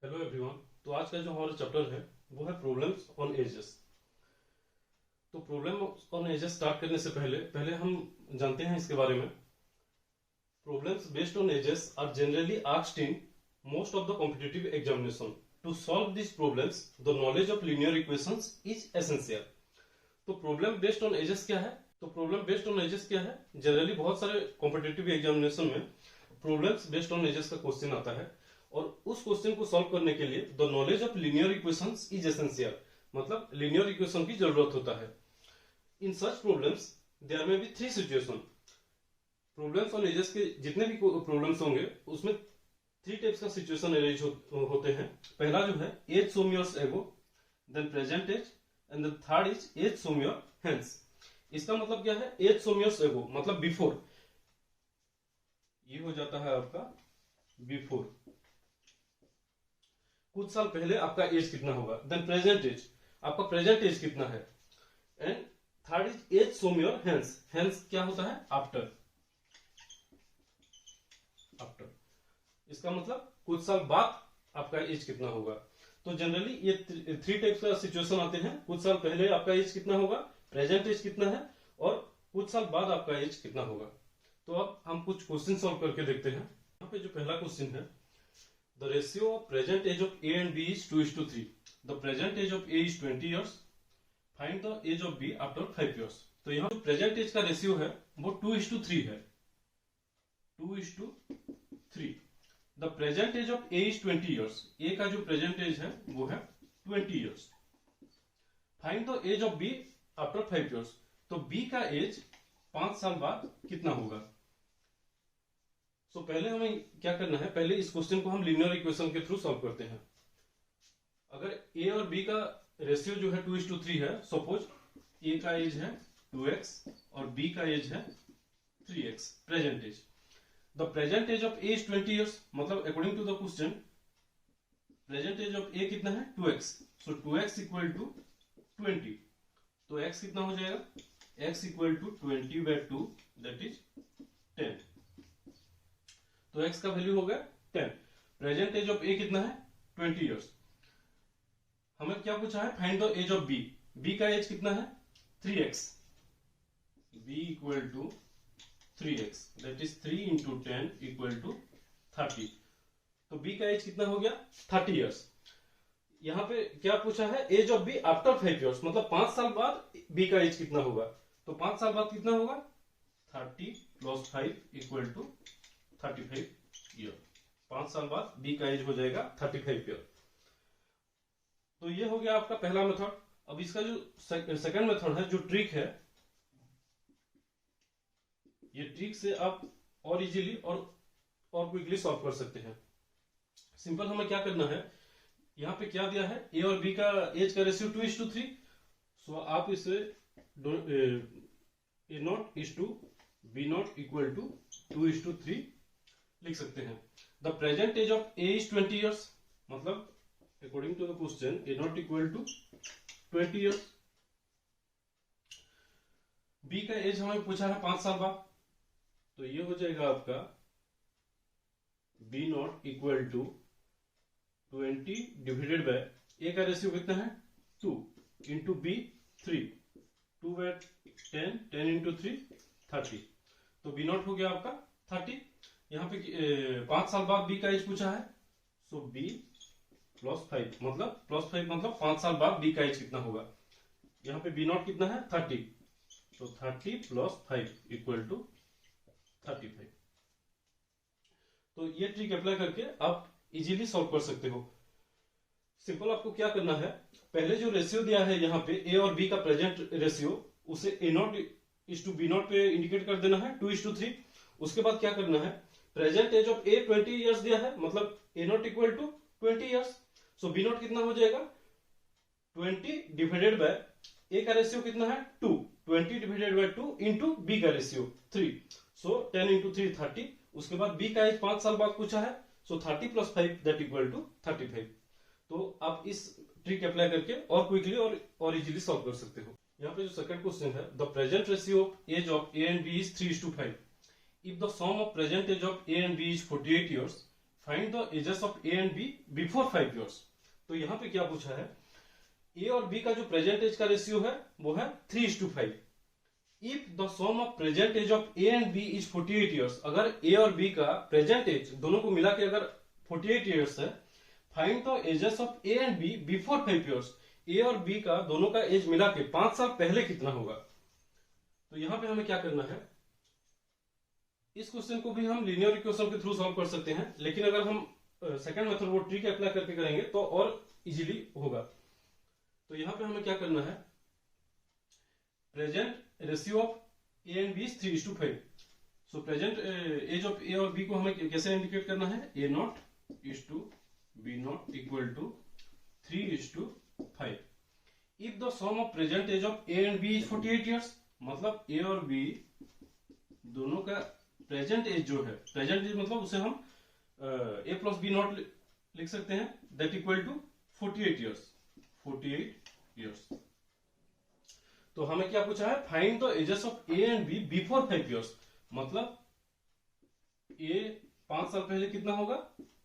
Hello everyone. तो आज का जो हमारा चैप्टर है वो है प्रॉब्लम्स ऑन एजेस। तो प्रॉब्लम ऑन एजेस स्टार्ट करने से पहले पहले हम जानते हैं इसके बारे में। Problems based on ages are generally asked in most of the competitive examination. To solve this problems the knowledge of linear equations is essential. तो प्रॉब्लम बेस्ड ऑन एजेस क्या है? तो प्रॉब्लम बेस्ड ऑन एजेस क्या है? Generally बहुत सारे competitive examination में problems based on edges का क्वेश्चन आता है और उस क्वेश्चन को सॉल्व करने के लिए the knowledge of linear equations is essential, मतलब लीनियर इक्वेशन की जरूरत होता है। In such problems there may be three situation. Problems on ages के जितने भी प्रॉब्लम्स होंगे उसमें थ्री टाइप्स का सिचुएशन अरेंज होते हैं। पहला जो है age some years ago, then present age and the third is age some year hence. इसका मतलब क्या है? एज सम इयर्स एगो मतलब बिफोर, ये हो जाता है आपका बिफोर, कुछ साल पहले आपका एज कितना होगा। देन प्रेजेंट एज, आपका प्रेजेंट एज कितना है। And third is age some year hence. Hence क्या होता है? आफ्टर। आफ्टर इसका मतलब कुछ साल बाद आपका एज कितना होगा। तो जनरली ये थ्री टाइप्स का सिचुएशन आते हैं। कुछ साल पहले आपका एज कितना होगा, प्रेजेंट एज कितना है और कुछ साल बाद आपका एज कितना होगा। तो अब हम कुछ क्वेश्चन सॉल्व करके देखते हैं। यहाँ पे जो पहला क्वेश्चन है, the ratio of present age of A and B is 2:3. The present age of A is 20 years. Find the age of B after 5 years. तो यहाँ जो प्रेजेंट एज का रेशियो है वो 2:3 है। 2:3। The present age of A is 20 years. A का जो present as है वो है 20 years. Find the age of B after 5 years. तो B का एज 5 साल बाद कितना होगा। तो पहले हमें क्या करना है, पहले इस क्वेश्चन को हम लीनियर इक्वेशन के थ्रू सॉल्व करते हैं। अगर ए और बी का रेशियो जो है 2:3 है, सपोज ए का एज है 2x और बी का एज है 3x, present age. The present age of A is 20 years, मतलब according to the question present age of A कितना है 2x। So 2x equal to 20। तो x कितना हो जाएगा? x equal to 20/2 that is 10। तो x का वैल्यू हो गया 10। प्रेजेंट एज ऑफ a कितना है 20 इयर्स। हमें क्या पूछा है? Find the age of b। b का एज कितना है 3x। b equal to 3x that is 3 into 10 equal to 30। तो b का एज कितना हो गया 30 इयर्स। यहाँ पे क्या पूछा है? Age of b after 5 years, मतलब 5 साल बाद b का एज कितना होगा। तो 5 साल बाद कितना होगा 30 + 5 इक्वल टू 35 ईयर। 5 साल बाद बी का एज हो जाएगा 35 ईयर। तो ये हो गया आपका पहला मेथड। अब इसका जो सेकंड मेथड है, जो ट्रिक है, ये ट्रिक से आप और इजीली और क्विकली सॉल्व कर सकते हैं। सिंपल हमें क्या करना है, यहाँ पे क्या दिया है, ए और बी का एज का रेशियो 2:3। सो आप इसे A0:B0 इक्वल टू 2:3 लिख सकते हैं। The present age of A is 20 years, मतलब according to the question A0 equal to 20 years. B का एज हमें पूछा है 5 साल बाद, तो ये हो जाएगा आपका B0 equal to 20 divided by A का रेशियो कितना है 2 इंटू बी 3, 2/10, 10 इंटू 3 30। तो B0 हो गया आपका 30। यहाँ पे 5 साल बाद बी का एज पूछा है, सो b + 5 मतलब 5 साल बाद बी का एज कितना होगा। यहाँ पे B0 कितना है 30, तो 30 + 5 इक्वल टू 35। तो ये ट्रिक अप्लाई करके आप इजीली सॉल्व कर सकते हो। सिंपल आपको क्या करना है, पहले जो रेशियो दिया है यहाँ पे ए और बी का प्रेजेंट रेशियो, उसे A0:B0 पे इंडिकेट कर देना है 2:3। उसके बाद क्या करना है, present age of A 20 years दिया है, मतलब A0 equal to 20 years. So B0 कितना हो जाएगा 20 डिवाइडेड बाय ए का रेशियो कितना है 2, 20 डिवाइडेड बाय 2 इंटू बी का रेशियो 3, सो 10 इंटू 3 30। उसके बाद बी का एज 5 साल बाद पूछा है, सो 30 + 5 दैट इक्वल टू 35। तो आप इस ट्रिक अप्लाई करके और क्विकली और इजीली सॉल्व कर सकते हो। यहाँ पे जो सेकंड क्वेश्चन है, the present ratio of age of A and B is 3:5। If the sum of present age of A and B is 48 years, find the ages of A and B before 5 years। तो यहाँ पे क्या पूछा है, ए और B का जो present as का रेशियो है वो है 3:5। If the sum of present age of A and B is 48 years, अगर ए और बी का प्रेजेंट एज दोनों को मिला के अगर 48 years है, find the ages of A and B before 5 years। A और बी का दोनों का एज मिला के 5 साल पहले कितना होगा। तो यहां पे हमें क्या करना है, इस क्वेश्चन को भी हम लीनियर इक्वेशन के थ्रू सॉल्व कर सकते हैं, लेकिन अगर हम सेकंड मेथड वो ट्रिक अप्लाई करके करेंगे तो और इजीली होगा। तो यहां पे हमें क्या करना है, present ratio of A and B is 3:5। So present age of A और बी को हमें कैसे इंडिकेट करना है, A not is to B not equal to 3:5। If the sum of present age of A and B is 48 years, मतलब A और B दोनों का प्रेजेंट एज जो है, प्रेजेंट एज मतलब उसे हम ए प्लस बी नॉट लिख सकते हैं, that equal to 48 years। 48 years। तो हमें क्या पूछा है, find the ages of A and B before 5 years, मतलब ए 5 साल पहले कितना होगा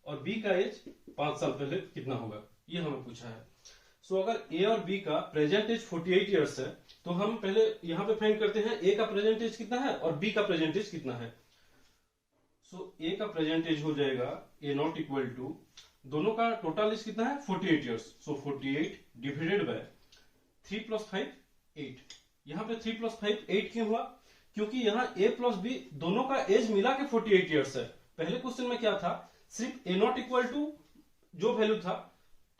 और बी का एज 5 साल पहले कितना होगा, ये हमें पूछा है। सो अगर ए और बी का प्रेजेंट एज 48 years है, तो हम पहले यहां पे फाइंड करते हैं ए का प्रेजेंट एज कितना है और बी का प्रेजेंट एज कितना है। सो ए का प्रेजेंट एज हो जाएगा ए नॉट इक्वल टू, दोनों का टोटल एज कितना है 48 years। सो 48 डिवाइडेड बाय 3 + 5 8। यहाँ पे 3 + 5 8 क्यों हुआ, क्योंकि यहाँ ए प्लस बी दोनों का एज मिला के 48 years है। पहले क्वेश्चन में क्या था, सिर्फ ए नॉट इक्वल टू जो वैल्यू था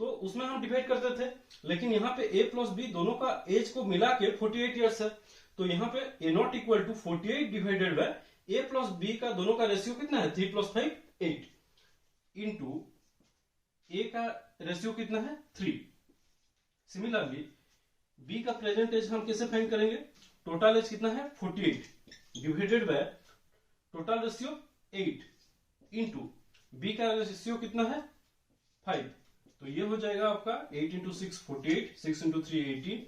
तो उसमें हम डिवाइड करते थे, लेकिन यहाँ पे ए प्लस बी दोनों का एज को मिला के 48 years है। तो यहाँ पे A not equal to 48 divided by A plus B का दोनों का रेशियो कितना है 3 + 5 8 इंटू ए का रेशियो कितना है 3। सिमिलरली बी का प्रेजेंट एज हम कैसे फाइंड करेंगे, टोटल एज कितना है 48 divided by total ratio 8 into B का रेशियो कितना है 5। तो ये हो जाएगा आपका 8 × 6 48, 6 × 3 18,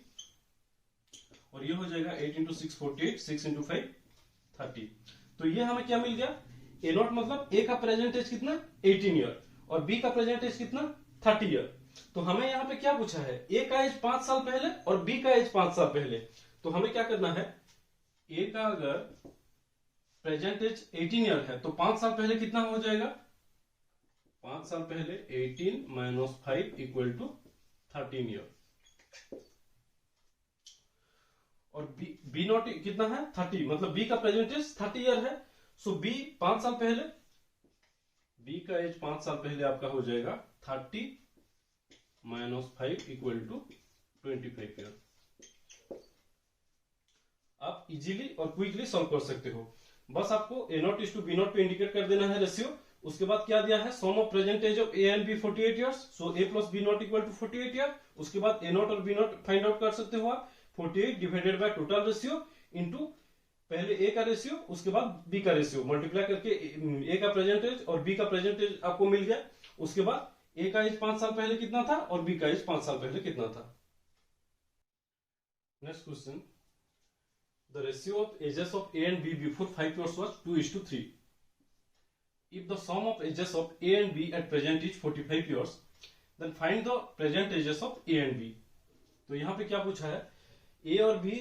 और ये हो जाएगा 8 × 6 48, 6 × 5 30। तो ये हमें क्या मिल गया, ए नॉट मतलब ए का प्रेजेंट एज कितना 18 year और बी का प्रेजेंट एज कितना 30 year। तो हमें यहाँ पे क्या पूछा है, ए का एज 5 साल पहले और बी का एज 5 साल पहले। तो हमें क्या करना है, ए का अगर प्रेजेंट एज 18 year है तो 5 साल पहले कितना हो जाएगा, 5 साल पहले 18 - 5 = 13 year। और बी नॉट कितना है 30, मतलब बी का प्रेजेंट एज 30 year है। सो बी 5 साल पहले, बी का एज 5 साल पहले आपका हो जाएगा 30 - 5 = 25 year। आप इजीली और क्विकली सॉल्व कर सकते हो। बस आपको A not is to B not पे इंडिकेट कर देना है रेशियो। उसके बाद क्या दिया है, sum of present age of A and B 48 years। So A plus B not equal to 48 year। उसके बाद ए नॉट और बी नॉट फाइंड आउट कर सकते हो आप, 48 divided by total ratio into पहले ए का रेशियो उसके बाद बी का रेशियो मल्टीप्लाई करके ए का प्रेजेंट एज और बी का प्रेजेंट एज आपको मिल गया। उसके बाद ए का एज 5 साल पहले कितना था और बी का एज 5 साल पहले कितना था। Next question, the ratio of ages of A and B before 5 years was 2:3. If the sum of ages of A and B at present is 45 years, then find the present ages of A and B. तो यहाँ पे क्या पूछा है, A और B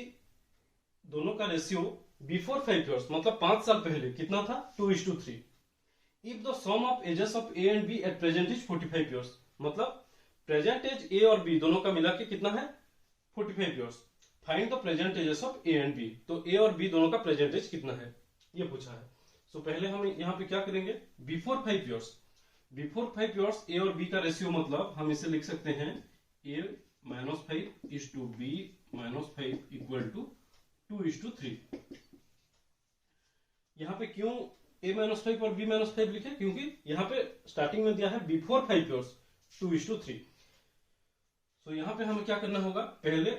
दोनों का ratio before 5 years मतलब 5 साल पहले कितना था 2:3. If the sum of ages of A and B at present is 45 years, मतलब प्रेजेंट एज A और B दोनों का मिला के कितना है 45 years. Find the present ages of A and B. तो ए और बी दोनों का प्रेजेंट एज कितना है ये पूछा है। सो पहले हम यहाँ पे क्या करेंगे, before 5 years, before 5 years A और बी का रेशियो मतलब हम इसे लिख सकते हैं a - 5 is to b - 5 = 2:3। यहाँ पे क्यों a - 5 और b - 5 लिखे, क्योंकि यहाँ पे स्टार्टिंग में दिया है बिफोर 5 years 2:3। सो यहाँ पे हमें क्या करना होगा, पहले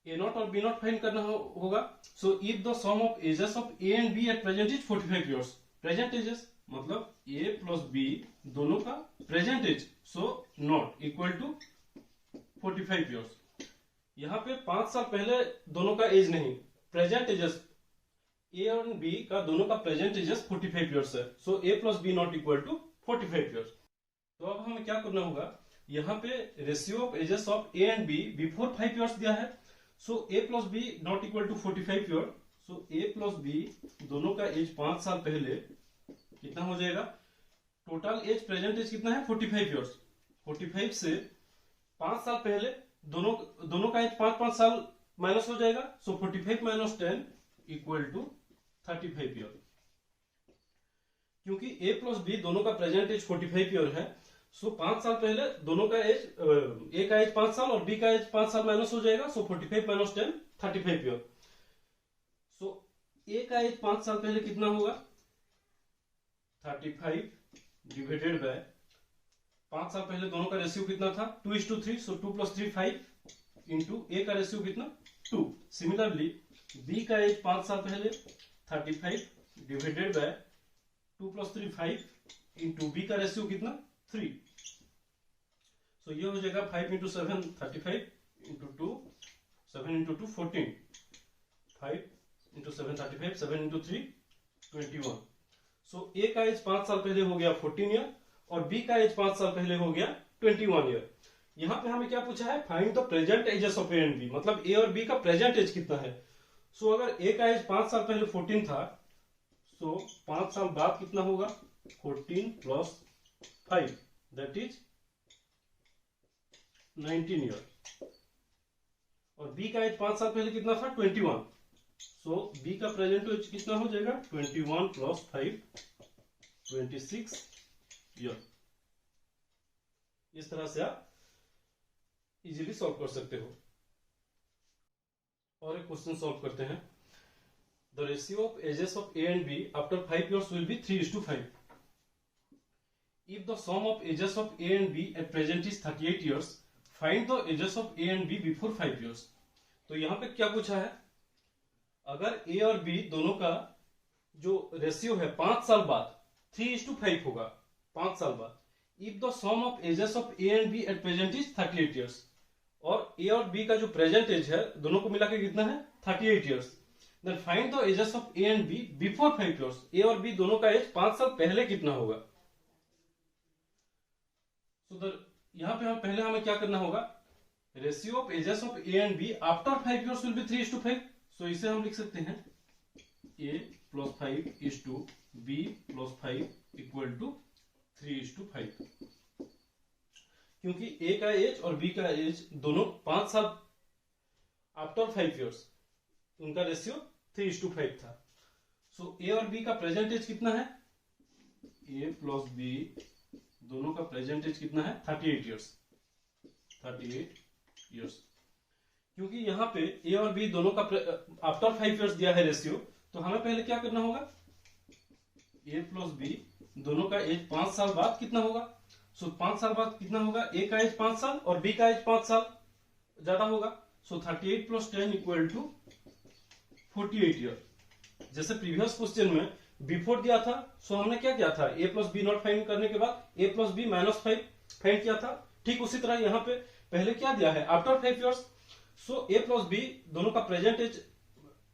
ए नॉट और बी नॉट फाइंड करना होगा। So if the sum of ages of A and B at present is 45 years, present ages मतलब ए प्लस बी दोनों का present age, so naught equal to 45 years। यहाँ पे 5 साल पहले दोनों का एज नहीं, प्रेजेंट एजेस ए और बी का दोनों का प्रेजेंट एजेस 45 years है। So A plus B not equal to 45 years. तो अब हमें क्या करना होगा, यहाँ पे ratio of ages of A and B before 5 years दिया है। So A plus B not equal to 45 year. So A plus B दोनों का एज 5 साल पहले कितना हो जाएगा, टोटल एज प्रेजेंट एज कितना है 45 ईयर्स। 45 से 5 साल पहले दोनों का एज 5 साल माइनस हो जाएगा। सो 45 माइनस 10 इक्वल टू 35 ईयर। क्योंकि ए प्लस बी दोनों का प्रेजेंट एज 45 ईयर है, सो 5 साल पहले दोनों का एज, ए का एज 5 साल और बी का एज 5 साल माइनस हो जाएगा। सो 45 माइनस 10 35 ईयर। सो ए का एज 5 साल पहले कितना होगा, 35 डिवाइडेड बाय 5 साल पहले दोनों का रेशियो कितना था 2:3। सो 2 + 3 5 इंटू ए का रेशियो कितना 2। सिमिलरली बी का एज 5 साल पहले 35 डिवाइडेड बाय 2 + 3 5 इंटू बी का रेशियो कितना 3। सो ये हो जाएगा 5 × 7 35 इंटू 2 7 इंटू 2 14 5 × 7 35 7 × 3 21। सो ए का एज 5 साल पहले हो गया 14 ईयर और बी का एज 5 साल पहले हो गया 21 ईयर। यहां पे हमें क्या पूछा है, find the present ages of A and B, मतलब ए और बी का प्रेजेंट एज कितना है। सो अगर ए का एज 5 साल पहले 14 था, सो 5 साल बाद कितना होगा 14 + 5 दैट इज 19 ईयर। और बी का एज 5 साल पहले कितना था 21। सो बी का प्रेजेंट एज कितना हो जाएगा 21 + 5 26 ईयर। इस तरह से आप इजीली सॉल्व कर सकते हो। और एक क्वेश्चन सॉल्व करते हैं। The ratio of ages of A and B after 5 years will be 3:5। If the sum of ages of A and B at present is 38 years, find the ages of A and B before 5 years. तो यहाँ पे क्या पूछा है, अगर A और B दोनों का जो रेशियो है 5 साल बाद 3:5 होगा 5 साल बाद। If the sum of ages of A and B at present is 38 years, और A और B का जो प्रेजेंट एज है दोनों को मिला के कितना है 38 years, then find the ages of A and B before 5 years. A और B दोनों का एज 5 साल पहले कितना होगा। तो यहां पे पहले हमें क्या करना होगा, ratio of ages of A and B after 5 years will be 3:5। So इसे हम लिख सकते हैं a + 5 = b + 5 = 3:5। क्योंकि ए का एज और बी का एज दोनों 5 साल आफ्टर 5 ईयर्स, उनका रेशियो 3:5 था। सो ए और बी का प्रेजेंट एज कितना है, a + b दोनों का प्रेजेंट एज कितना है 38 ईयर्स 38 ईयर्स। क्योंकि यहाँ पे ए और बी दोनों का आफ्टर 5 ईयर्स दिया है रेशियो, तो हमें पहले क्या करना होगा, a + b दोनों का एज 5 साल बाद कितना होगा। सो 5 साल बाद कितना होगा, ए का एज 5 साल और बी का एज 5 साल ज्यादा होगा। सो 38 + 10 = 48 ईयर। जैसे प्रीवियस क्वेश्चन में बिफोर दिया था, सो हमने क्या किया था, a + b नॉट फाइंड करने के बाद a + b - 5 फाइंड किया था। ठीक उसी तरह यहाँ पे पहले क्या दिया है after 5 years. So a + b दोनों का प्रेजेंट एज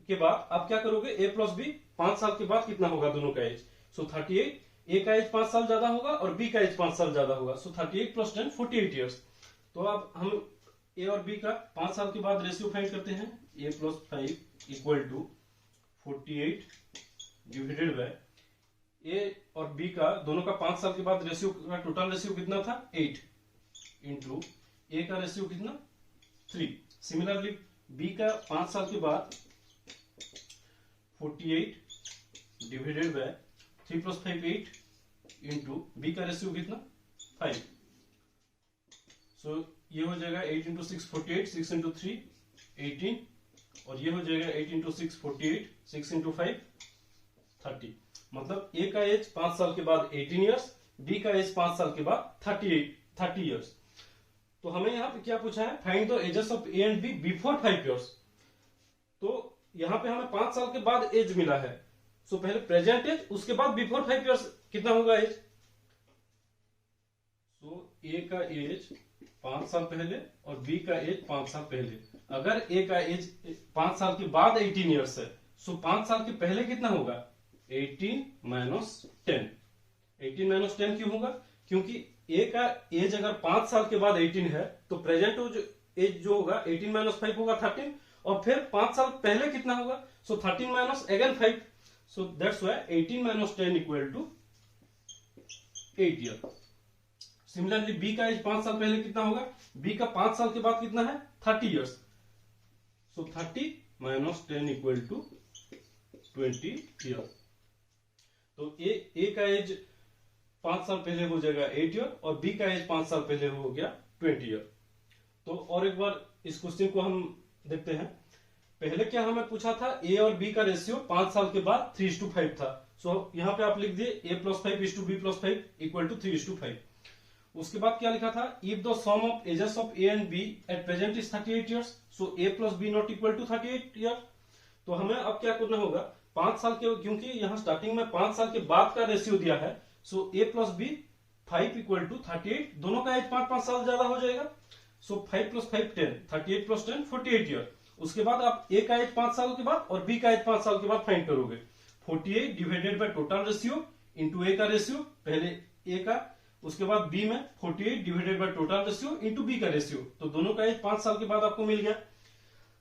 के बाद आप क्या करोगे, a + b 5 साल के बाद कितना होगा दोनों का एज। सो 38, a का एज 5 साल ज्यादा होगा और b का एज 5 साल ज्यादा होगा। सो 38 + 10 48 ईयर्स। तो अब हम a और b का 5 साल के बाद रेशियो फाइंड करते हैं। a + 5 = 48 डिवाइडेड बाय ए और बी का दोनों का 5 साल के बाद रेशियो का टोटल रेशियो कितना था 8 इंटू ए का रेशियो कितना 3। सिमिलरली बी का 5 साल के बाद 48 डिवाइडेड बाय 3 + 5 8 इंटू बी का रेशियो कितना 5। सो ये हो जाएगा 8 × 6 48 6 × 3 18 और ये हो जाएगा 8 × 6 48 6 × 5 30। मतलब ए का एज 5 साल के बाद 18 ईयर्स, बी का एज 5 साल के बाद 30 ईयर्स। तो हमें यहाँ पे क्या पूछा है, find the ages of A and B before 5 years. तो यहाँ पे हमें 5 साल के बाद एज मिला है। सो पहले प्रेजेंट एज, उसके बाद बिफोर 5 ईयर्स कितना होगा एज। सो ए का एज 5 साल पहले और बी का एज 5 साल पहले। अगर ए का एज 5 साल के बाद 18 ईयर्स है, सो 5 साल के पहले कितना होगा 18 - 10 18 माइनस 10 क्यों होगा? क्योंकि ए का एज अगर 5 साल के बाद 18 है तो प्रेजेंट एज जो होगा 18 माइनस 5 होगा 13, और फिर 5 साल पहले कितना होगा? So 13 minus again 5, so that's why 18 minus 10 equal to 8 year. Similarly B का एज 5 साल पहले कितना होगा? बी का 5 साल के बाद कितना है? 30 years, so 30 minus 10 equal to 20 year. तो ए का एज 5 साल पहले हो जाएगा 8 ईयर और बी का एज 5 साल पहले हो गया 20 ईयर। तो और एक बार इस क्वेश्चन को हम देखते हैं। पहले क्या हमें पूछा था? ए और बी का रेशियो 5 साल के बाद 3:5 था। सो यहां पे आप लिख दिए a + 5 = b + 5 इक्वल टू 3:5। उसके बाद क्या लिखा था? If the sum of ages of A and B at present is 38 years, so a + b naught equal to 38 year. तो हमें अब क्या करना होगा? 5 साल के, क्योंकि यहाँ स्टार्टिंग में 5 साल के बाद का रेशियो दिया है, सो a + b 5 इक्वल टू 38, दोनों का एज 5-5 साल ज्यादा हो जाएगा। सो 5 + 5 10, 38 + 10 48 ईयर। उसके बाद आप ए का एज 5 साल के बाद और बी का एज 5 साल के बाद फाइंड करोगे। 48 divided by total ratio into A का रेशियो, पहले ए का, उसके बाद बी में 48 divided by total ratio into B का रेशियो। तो दोनों का एज 5 साल के बाद आपको मिल गया।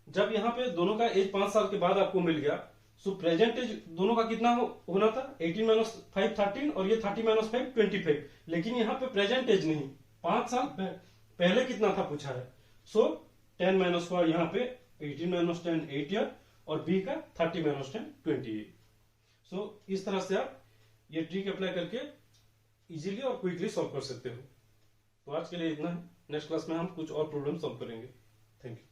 जब यहाँ पे दोनों का एज 5 साल के बाद आपको मिल गया, सो प्रेजेंट एज दोनों का कितना होना था? 18 माइनस 5 13 और ये 30 माइनस 5 25। लेकिन यहाँ पे प्रेजेंट एज नहीं, 5 साल पहले कितना था पूछा है। सो 10 माइनस हुआ यहाँ पे 18 माइनस 10 8 ईयर और बी का 30 माइनस 10 20। सो इस तरह से आप ये ट्रिक अप्लाई करके इजीली और क्विकली सॉल्व कर सकते हो। तो आज के लिए इतना है। नेक्स्ट क्लास में हम कुछ और प्रॉब्लम सॉल्व करेंगे। Thank you.